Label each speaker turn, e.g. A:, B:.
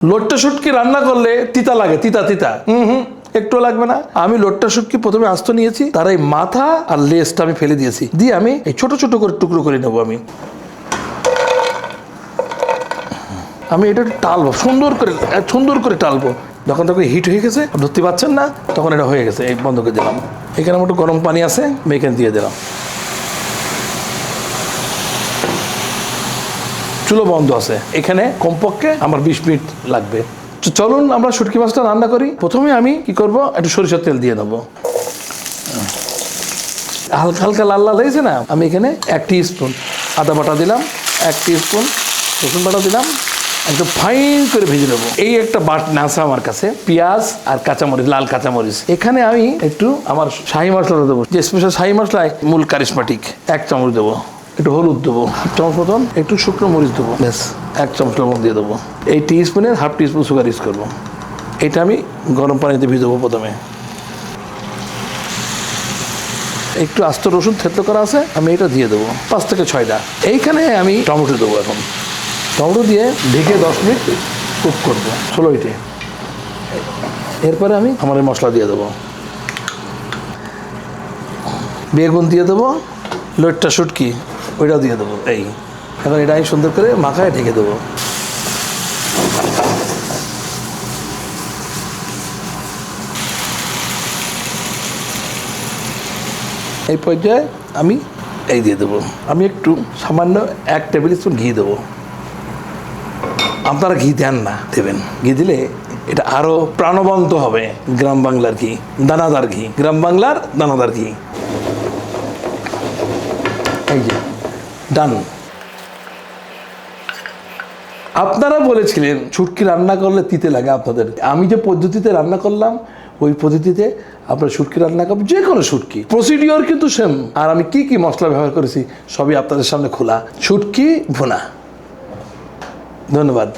A: লোট্টা শুটকি রান্না করলে তিতা লাগে, তিতা তিতা একটু লাগবে না। আমি লোট্টা শুটকি প্রথমে আস্ত নিয়েছি, তার এই মাথা আর লেজটা আমি ফেলে দিয়েছি, দিয়ে আমি এই ছোট ছোট করে টুকরো করে নেবো। আমি এটা টালবো, সুন্দর করে টালবো। যখন তখন হিট হয়ে গেছে, ধরতে পারছেন না, তখন এটা হয়ে গেছে। এই বন্ধ করে দিলাম। এখানে আমার একটু গরম পানি আছে, আমি এখানে দিয়ে দিলাম। চুলো বন্ধ আছে, এখানে কমপক্ষে আমার 20 মিনিট লাগবে। চলুন আমরা শুটকি মাছটা রান্না করি। প্রথমে আমি কি করব, একটু সরিষার তেল দিয়ে নেবো। হালকা হালকা লাল লাল হয়েছে না, আমি এখানে 1 টিস্পুন আদা বাটা দিলাম, 1 টিস্পুন রসুন বাটা দিলাম, একটু ফাইন করে ভেজে নেবো। এই একটা বাটনা আছে আমার কাছে, পেঁয়াজ আর কাঁচামরিচ, লাল কাঁচামরিচ। এখানে আমি একটু আমার শাহি মশলাটা দেবো, যে স্পেশাল শাহি মশলায় মূল কারিশমাটিক 1 চামচ দেবো। একটু হলুদ দেবো 1 চামচ মতন, একটু শুকনো মরিচ দেবো, ব্যাস 1 চামচ লবণ দিয়ে দেবো। এই টিস্পুনের 1/2 টিস্পুন সুগার ইউজ করবো। এটা আমি গরম পানিতে ভিজাবো। প্রথমে একটু আস্ত রসুন থেতলো করা আছে, আমি এটা দিয়ে দেবো 5 থেকে 6টা। এইখানে আমি টমেটো দেবো। এখন টমেটো দিয়ে ঢেকে 10 মিনিট কুক করবো স্লো হিটে। এরপরে আমি আমার এই মশলা দিয়ে দেবো, বেগুন দিয়ে দেবো, লোট্টা শুটকি ওইটাও দিয়ে দেবো। এখন এটা আমি সুন্দর করে মাখায় ঢেকে দেবো। এই পর্যায়ে আমি এই দিয়ে দেবো, আমি একটু সামান্য 1 টেবিল স্পুন ঘি দেবো। আপনারা ঘি দেন না, দেবেন। ঘি দিলে এটা আরও প্রাণবন্ত হবে। গ্রাম বাংলার ঘি, দানাদার ঘি, গ্রাম বাংলার দানাদার ঘি। এই যে ডান। আপনারা বলেছিলেন শুটকি রান্না করলে তিতে লাগে আপনাদের। আমি যে পদ্ধতিতে রান্না করলাম, ওই পদ্ধতিতে আপনার শুটকি রান্না করবেন, যে কোনো শুটকি, প্রসিডিওর কিন্তু সেম। আর আমি কি কি মশলা ব্যবহার করেছি সবই আপনাদের সামনে খোলা। শুটকি ভুনা। ধন্যবাদ।